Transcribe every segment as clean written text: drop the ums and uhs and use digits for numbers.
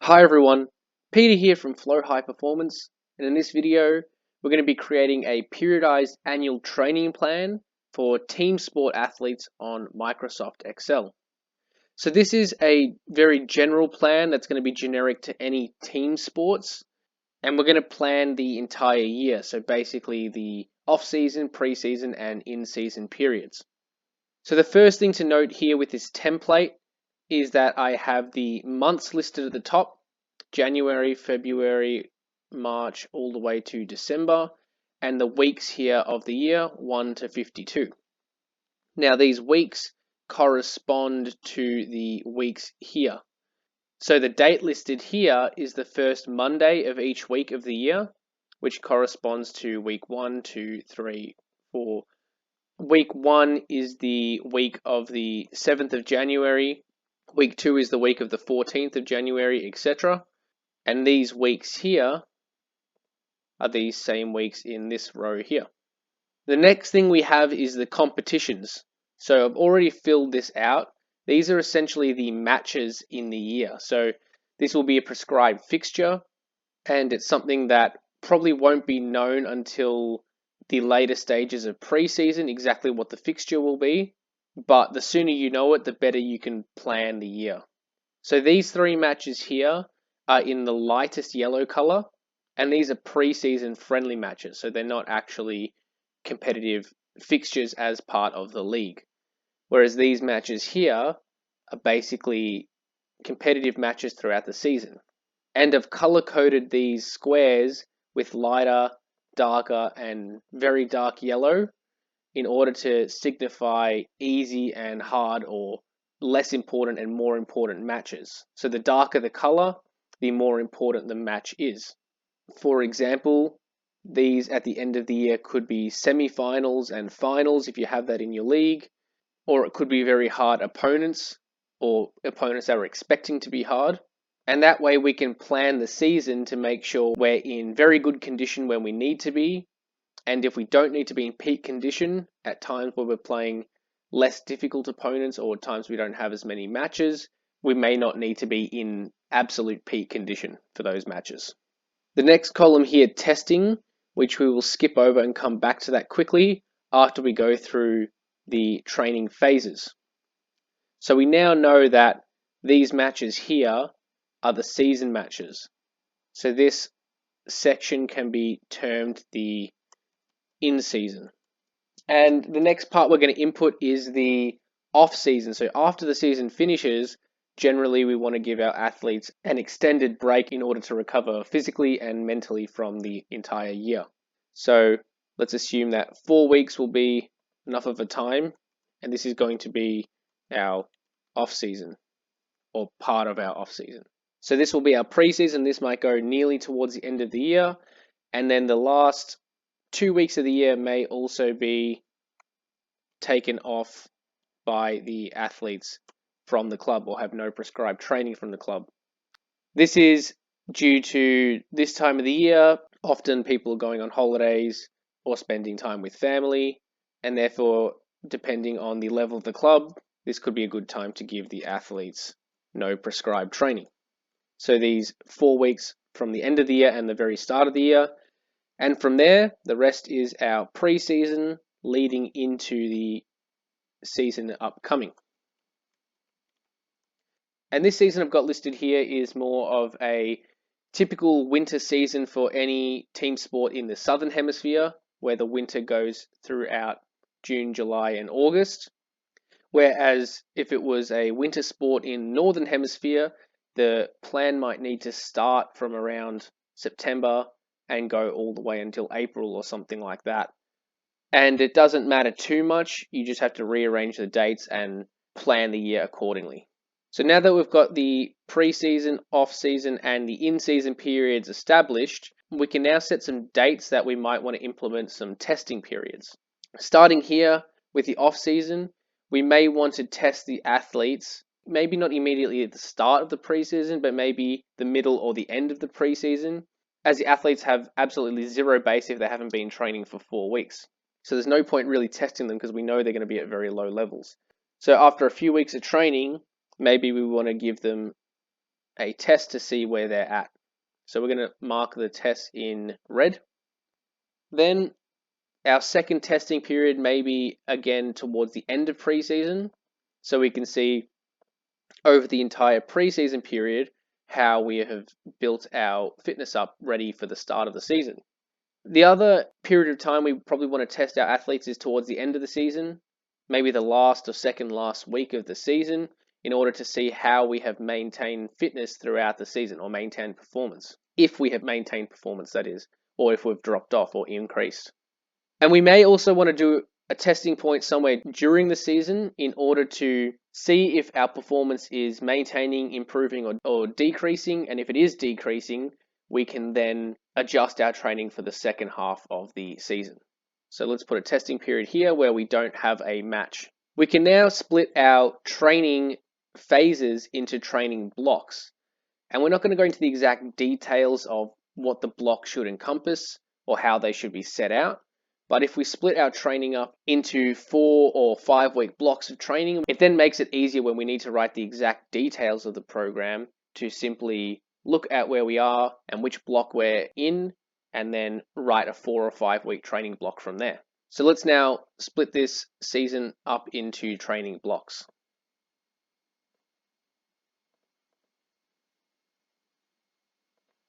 Hi everyone, Peter here from Flow High Performance, and in this video we're going to be creating a periodized annual training plan for team sport athletes on Microsoft Excel. So this is a very general plan that's going to be generic to any team sports, and we're going to plan the entire year, so basically the off-season, pre-season and in-season periods. So the first thing to note here with this template is that I have the months listed at the top: January, February, March, all the way to December, and the weeks here of the year, 1 to 52. Now these weeks correspond to the weeks here. So the date listed here is the first Monday of each week of the year, which corresponds to week 1, 2, 3, 4. Week 1 is the week of the 7th of January. Week 2 is the week of the 14th of January, etc. And these weeks here are these same weeks in this row here. The next thing we have is the competitions. So I've already filled this out. These are essentially the matches in the year. So this will be a prescribed fixture, and it's something that probably won't be known until the later stages of pre-season exactly what the fixture will be. But the sooner you know it, the better you can plan the year. So these three matches here are in the lightest yellow color, and these are pre-season friendly matches, so they're not actually competitive fixtures as part of the league. Whereas these matches here are basically competitive matches throughout the season. And I've color-coded these squares with lighter, darker, and very dark yellow in order to signify easy and hard, or less important and more important matches. So the darker the color, the more important the match is. For example, these at the end of the year could be semi-finals and finals if you have that in your league, or it could be very hard opponents, or opponents that are expecting to be hard. And that way we can plan the season to make sure we're in very good condition when we need to be, and if we don't need to be in peak condition at times where we're playing less difficult opponents or times we don't have as many matches, we may not need to be in absolute peak condition for those matches. The next column here, testing, which we will skip over and come back to that quickly after we go through the training phases. So we now know that these matches here are the season matches. So this section can be termed the in-season. And the next part we're going to input is the off-season. So after the season finishes, generally we want to give our athletes an extended break in order to recover physically and mentally from the entire year. So let's assume that 4 weeks will be enough of a time, and this is going to be our off-season, or part of our off-season. So this will be our pre-season. This might go nearly towards the end of the year, and then the last 2 weeks of the year may also be taken off by the athletes from the club or have no prescribed training from the club. This is due to this time of the year. Often people are going on holidays or spending time with family, and therefore, depending on the level of the club, this could be a good time to give the athletes no prescribed training. So these 4 weeks from the end of the year and the very start of the year. And from there, the rest is our pre-season leading into the season upcoming. And this season I've got listed here is more of a typical winter season for any team sport in the Southern Hemisphere, where the winter goes throughout June, July, and August. Whereas if it was a winter sport in Northern Hemisphere, the plan might need to start from around September and go all the way until April or something like that. And it doesn't matter too much, you just have to rearrange the dates and plan the year accordingly. So now that we've got the pre-season, off-season, and the in-season periods established, we can now set some dates that we might want to implement some testing periods. Starting here with the off-season, we may want to test the athletes, maybe not immediately at the start of the pre-season, but maybe the middle or the end of the pre-season, as the athletes have absolutely zero base if they haven't been training for 4 weeks. So there's no point really testing them because we know they're going to be at very low levels. So after a few weeks of training, maybe we want to give them a test to see where they're at. So we're going to mark the test in red. Then our second testing period may be again towards the end of preseason, so we can see over the entire preseason period how we have built our fitness up ready for the start of the season. The other period of time we probably want to test our athletes is towards the end of the season, maybe the last or second last week of the season, in order to see how we have maintained fitness throughout the season, or maintained performance. If we have maintained performance, that is, or if we've dropped off or increased. And we may also want to do a testing point somewhere during the season in order to see if our performance is maintaining, improving, or decreasing. And if it is decreasing, we can then adjust our training for the second half of the season. So let's put a testing period here where we don't have a match. We can now split our training phases into training blocks. And we're not going to go into the exact details of what the block should encompass or how they should be set out. But if we split our training up into 4 or 5 week blocks of training, it then makes it easier when we need to write the exact details of the program to simply look at where we are and which block we're in, and then write a 4 or 5 week training block from there. So let's now split this season up into training blocks.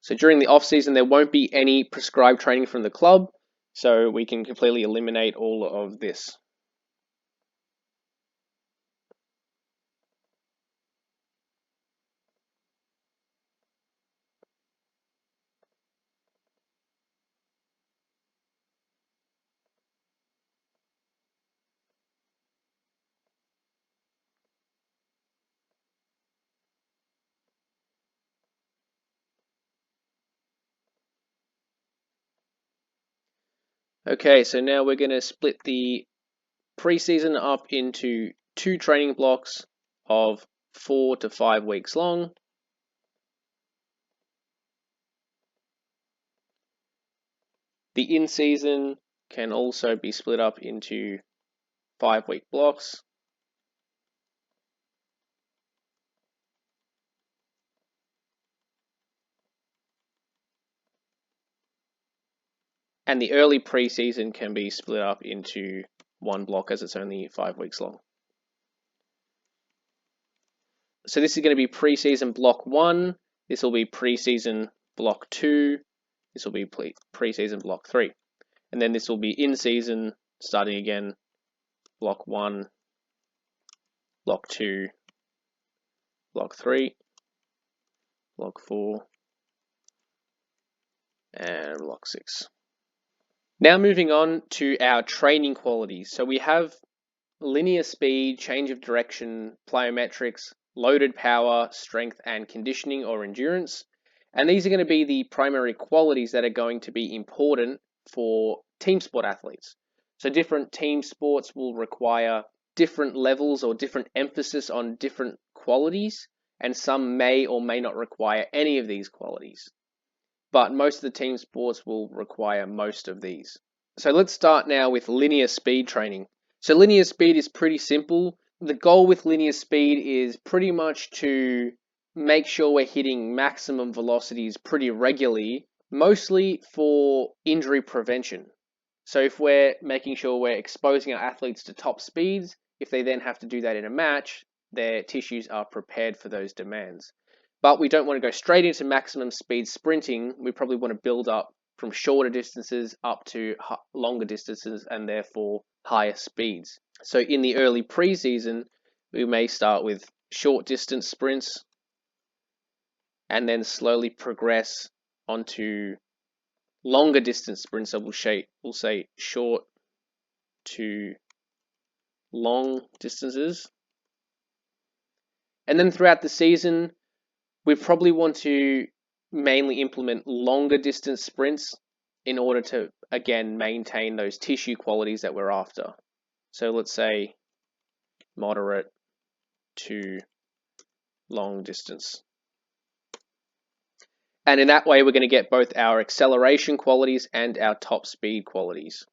So during the off season, there won't be any prescribed training from the club, so we can completely eliminate all of this. Okay, so now we're going to split the preseason up into 2 training blocks of 4 to 5 weeks long. The in-season can also be split up into 5 week blocks. And the early preseason can be split up into 1 block as it's only 5 weeks long. So this is going to be preseason block 1. This will be preseason block 2. This will be preseason block 3. And then this will be in season, starting again, block 1, block 2, block 3, block 4, and block 6. Now moving on to our training qualities. So we have linear speed, change of direction, plyometrics, loaded power, strength and conditioning or endurance. And these are going to be the primary qualities that are going to be important for team sport athletes. So different team sports will require different levels or different emphasis on different qualities, and some may or may not require any of these qualities. But most of the team sports will require most of these. So let's start now with linear speed training. So linear speed is pretty simple. The goal with linear speed is pretty much to make sure we're hitting maximum velocities pretty regularly, mostly for injury prevention. So if we're making sure we're exposing our athletes to top speeds, if they then have to do that in a match, their tissues are prepared for those demands. But we don't want to go straight into maximum speed sprinting. We probably want to build up from shorter distances up to longer distances and therefore higher speeds. So in the early preseason, we may start with short distance sprints and then slowly progress onto longer distance sprints. So we'll say short to long distances. And then throughout the season, we probably want to mainly implement longer distance sprints in order to, again, maintain those tissue qualities that we're after. So let's say moderate to long distance. And in that way, we're going to get both our acceleration qualities and our top speed qualities.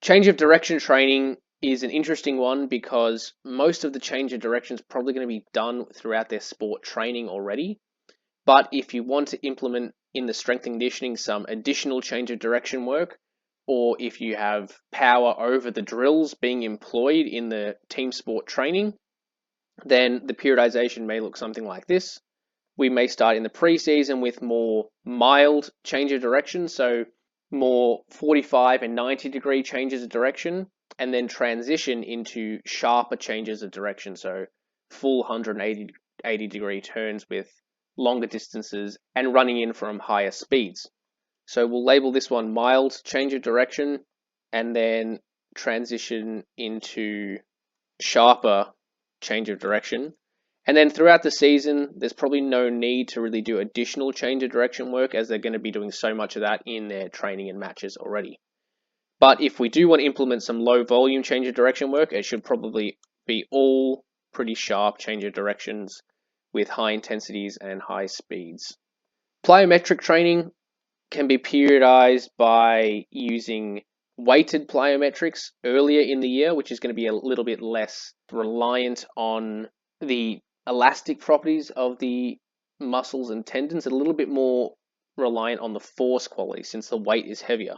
Change of direction training is an interesting one because most of the change of direction is probably going to be done throughout their sport training already. But if you want to implement in the strength and conditioning some additional change of direction work, or if you have power over the drills being employed in the team sport training, then the periodization may look something like this. We may start in the preseason with more mild change of direction, so more 45 and 90-degree changes of direction, and then transition into sharper changes of direction, so full 180-degree turns with longer distances and running in from higher speeds. So we'll label this one mild change of direction, and then transition into sharper change of direction. And then throughout the season, there's probably no need to really do additional change of direction work, as they're going to be doing so much of that in their training and matches already. But if we do want to implement some low volume change of direction work, it should probably be all pretty sharp change of directions with high intensities and high speeds. Plyometric training can be periodized by using weighted plyometrics earlier in the year, which is going to be a little bit less reliant on the elastic properties of the muscles and tendons, a little bit more reliant on the force quality since the weight is heavier.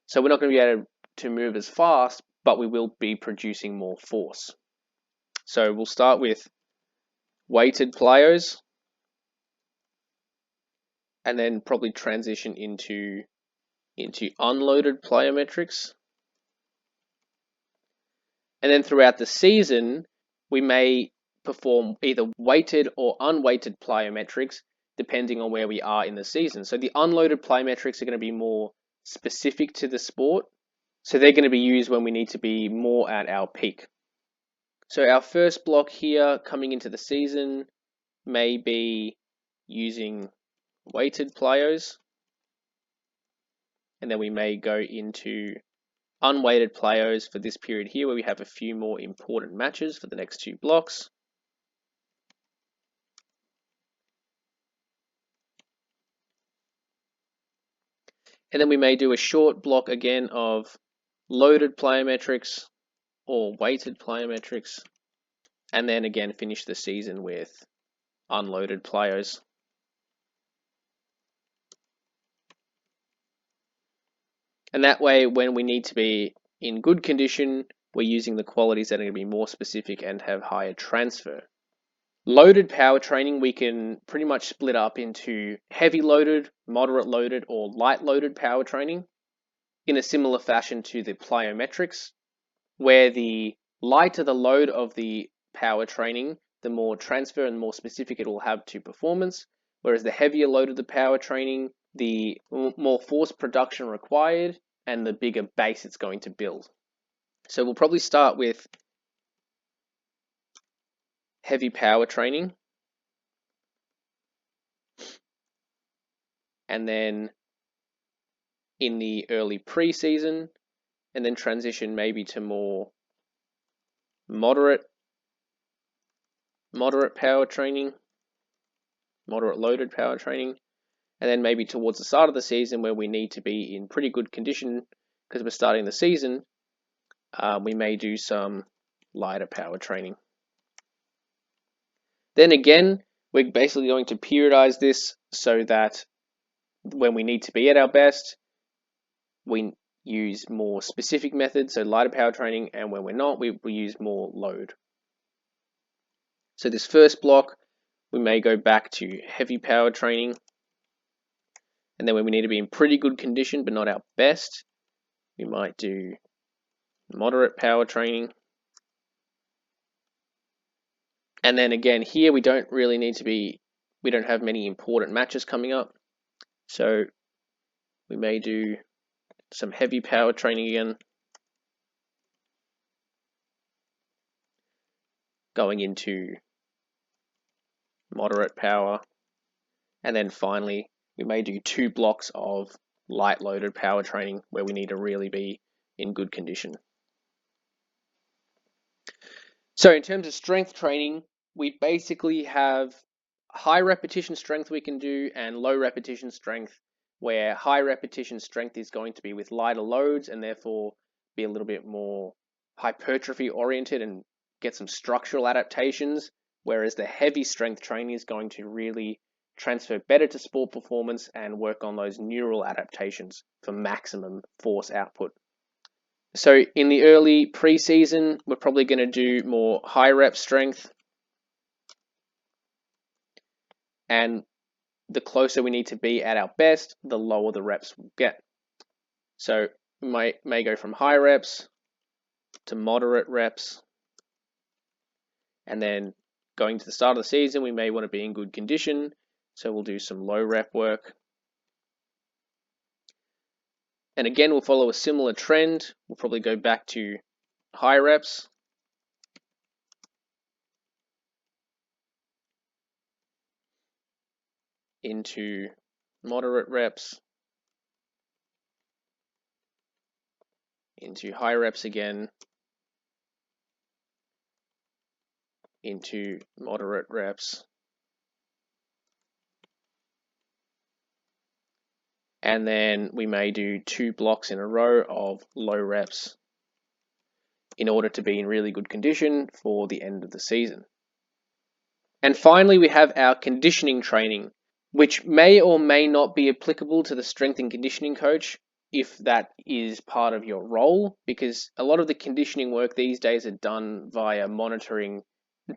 So we're not going to be able to move as fast, but we will be producing more force. So we'll start with weighted plyos, and then probably transition into unloaded plyometrics. And then throughout the season, we may perform either weighted or unweighted plyometrics, depending on where we are in the season. So the unloaded plyometrics are going to be more specific to the sport. So they're going to be used when we need to be more at our peak. So our first block here coming into the season may be using weighted plyos. And then we may go into unweighted plyos for this period here, where we have a few more important matches for the next two blocks. And then we may do a short block again of loaded plyometrics or weighted plyometrics, and then again finish the season with unloaded plyos. And that way, when we need to be in good condition, we're using the qualities that are going to be more specific and have higher transfer. Loaded power training, we can pretty much split up into heavy loaded, moderate loaded, or light loaded power training in a similar fashion to the plyometrics, where the lighter the load of the power training, the more transfer and more specific it will have to performance, whereas the heavier load of the power training, the more force production required and the bigger base it's going to build. So we'll probably start with heavy power training, and then in the early pre-season, and then transition maybe to more moderate power training, moderate loaded power training, and then maybe towards the start of the season, where we need to be in pretty good condition because we're starting the season, we may do some lighter power training. Then again, we're basically going to periodize this so that when we need to be at our best, we use more specific methods, so lighter power training, and when we're not, we use more load. So this first block, we may go back to heavy power training, and then when we need to be in pretty good condition but not our best, we might do moderate power training. And then again, here we don't really need to be, we don't have many important matches coming up, so we may do some heavy power training again, going into moderate power, and then finally we may do two blocks of light loaded power training where we need to really be in good condition. So in terms of strength training, we basically have high repetition strength we can do and low repetition strength, where high repetition strength is going to be with lighter loads and therefore be a little bit more hypertrophy oriented and get some structural adaptations, whereas the heavy strength training is going to really transfer better to sport performance and work on those neural adaptations for maximum force output. So in the early preseason, we're probably going to do more high rep strength, and the closer we need to be at our best, the lower the reps we'll get. So we may go from high reps to moderate reps, and then going to the start of the season, we may want to be in good condition, so we'll do some low rep work. And again, we'll follow a similar trend. We'll probably go back to high reps, into moderate reps, into high reps again, into moderate reps, and then we may do 2 blocks in a row of low reps in order to be in really good condition for the end of the season. And finally, we have our conditioning training, which may or may not be applicable to the strength and conditioning coach if that is part of your role, because a lot of the conditioning work these days are done via monitoring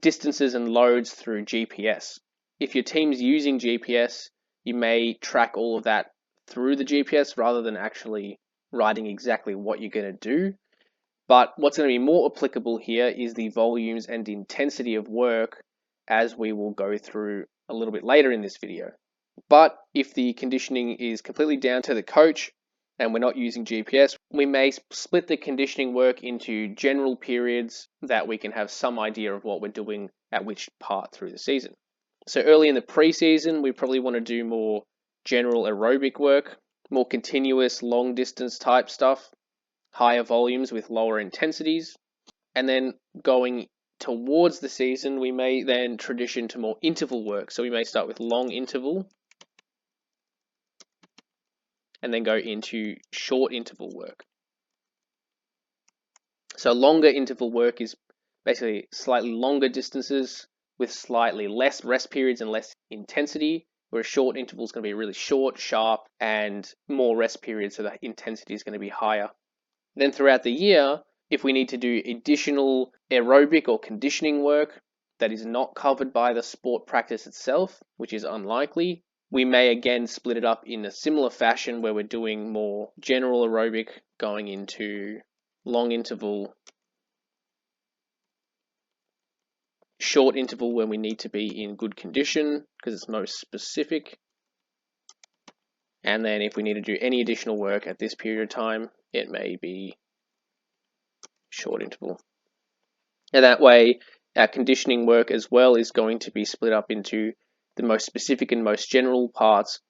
distances and loads through GPS. If your team's using GPS, you may track all of that through the GPS rather than actually writing exactly what you're going to do. But what's going to be more applicable here is the volumes and intensity of work, as we will go through a little bit later in this video. But if the conditioning is completely down to the coach and we're not using GPS, we may split the conditioning work into general periods that we can have some idea of what we're doing at which part through the season. So early in the preseason, we probably want to do more general aerobic work, more continuous long distance type stuff, higher volumes with lower intensities. And then going towards the season, we may then transition to more interval work. So we may start with long interval and then go into short interval work. So longer interval work is basically slightly longer distances with slightly less rest periods and less intensity, whereas short interval is going to be really short, sharp, and more rest periods, so the intensity is going to be higher. Then throughout the year, if we need to do additional aerobic or conditioning work that is not covered by the sport practice itself, which is unlikely, we may again split it up in a similar fashion where we're doing more general aerobic going into long interval, short interval when we need to be in good condition because it's most specific. And then if we need to do any additional work at this period of time, it may be short interval. And that way, our conditioning work as well is going to be split up into the most specific and most general parts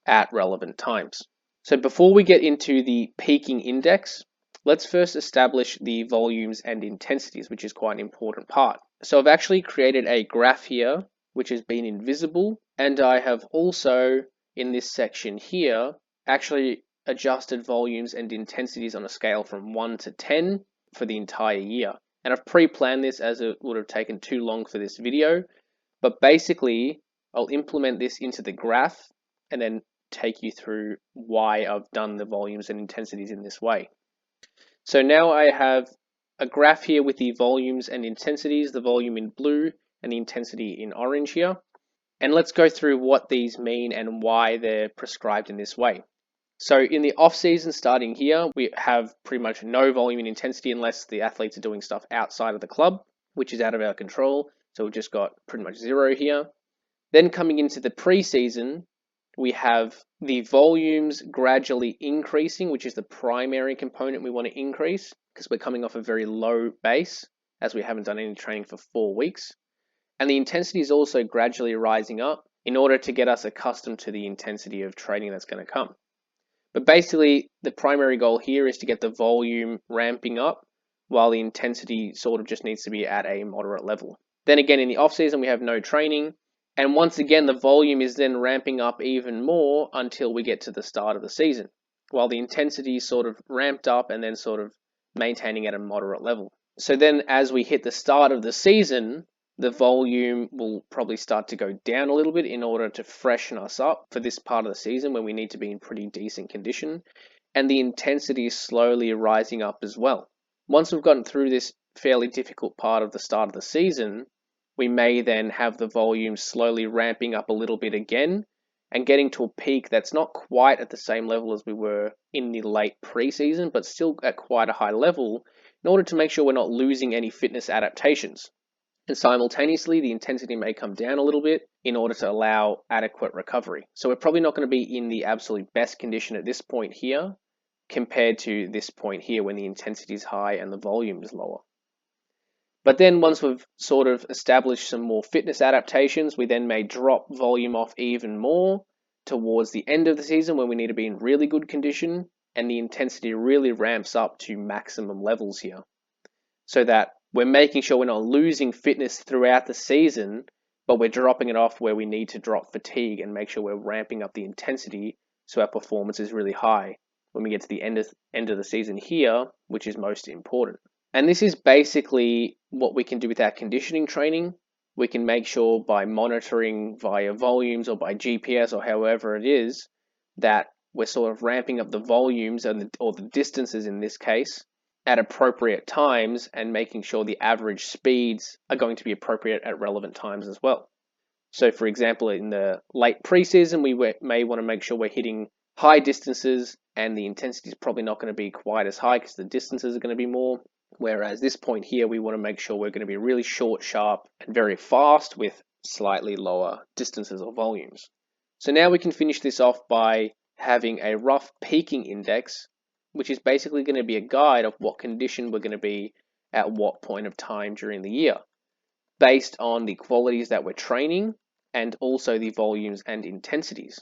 at relevant times. So before we get into the peaking index, let's first establish the volumes and intensities, which is quite an important part. So I've actually created a graph here, which has been invisible, and I have also, in this section here, actually adjusted volumes and intensities on a scale from 1 to 10 for the entire year. And I've pre-planned this as it would have taken too long for this video, but basically I'll implement this into the graph and then take you through why I've done the volumes and intensities in this way. So now I have a graph here with the volumes and intensities, the volume in blue and the intensity in orange here. And let's go through what these mean and why they're prescribed in this way. So in the off season starting here, we have pretty much no volume and intensity unless the athletes are doing stuff outside of the club, which is out of our control. So we've just got pretty much 0 here. Then coming into the preseason, we have the volumes gradually increasing, which is the primary component we want to increase because we're coming off a very low base as we haven't done any training for 4 weeks. And the intensity is also gradually rising up in order to get us accustomed to the intensity of training that's going to come. But basically, the primary goal here is to get the volume ramping up while the intensity sort of just needs to be at a moderate level. Then again, in the off season, we have no training. And once again, the volume is then ramping up even more until we get to the start of the season, while the intensity is sort of ramped up and then sort of maintaining at a moderate level. So then as we hit the start of the season, the volume will probably start to go down a little bit in order to freshen us up for this part of the season when we need to be in pretty decent condition. And the intensity is slowly rising up as well. Once we've gotten through this fairly difficult part of the start of the season, we may then have the volume slowly ramping up a little bit again and getting to a peak that's not quite at the same level as we were in the late preseason, but still at quite a high level in order to make sure we're not losing any fitness adaptations. And simultaneously, the intensity may come down a little bit in order to allow adequate recovery. So we're probably not going to be in the absolute best condition at this point here compared to this point here when the intensity is high and the volume is lower. But then once we've sort of established some more fitness adaptations, we then may drop volume off even more towards the end of the season when we need to be in really good condition and the intensity really ramps up to maximum levels here. So that we're making sure we're not losing fitness throughout the season, but we're dropping it off where we need to drop fatigue and make sure we're ramping up the intensity so our performance is really high when we get to the end of the season here, which is most important. And this is basically what we can do with our conditioning training. We can make sure by monitoring via volumes or by GPS or however it is that we're sort of ramping up the volumes or the distances in this case at appropriate times and making sure the average speeds are going to be appropriate at relevant times as well. So for example, in the late preseason, we may want to make sure we're hitting high distances and the intensity is probably not going to be quite as high because the distances are going to be more. Whereas this point here, we want to make sure we're going to be really short, sharp, and very fast with slightly lower distances or volumes. So now we can finish this off by having a rough peaking index, which is basically going to be a guide of what condition we're going to be at what point of time during the year, based on the qualities that we're training and also the volumes and intensities.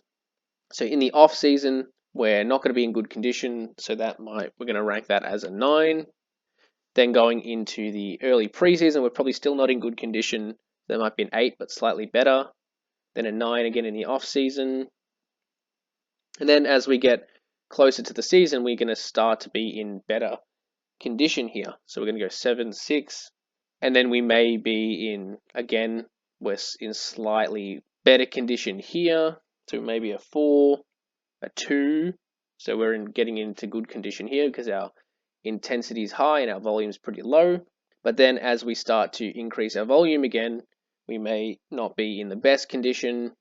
So in the off season, we're not going to be in good condition, so we're going to rank that as a 9. Then going into the early preseason, we're probably still not in good condition. There might be an 8, but slightly better. Then a 9 again in the off season. And then as we get closer to the season, we're going to start to be in better condition here. So we're going to go 7, 6, and then we may be we're in slightly better condition here. So maybe a 4, a 2. So we're getting into good condition here because our intensity is high and our volume is pretty low. But then as we start to increase our volume again, we may not be in the best condition,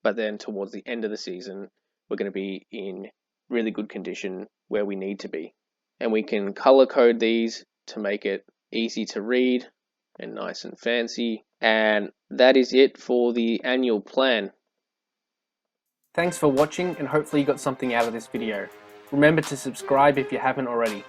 but then towards the end of the season, we're going to be in really good condition where we need to be. And we can color code these to make it easy to read and nice and fancy. And that is it for the annual plan. Thanks for watching, and hopefully you got something out of this video. Remember to subscribe if you haven't already.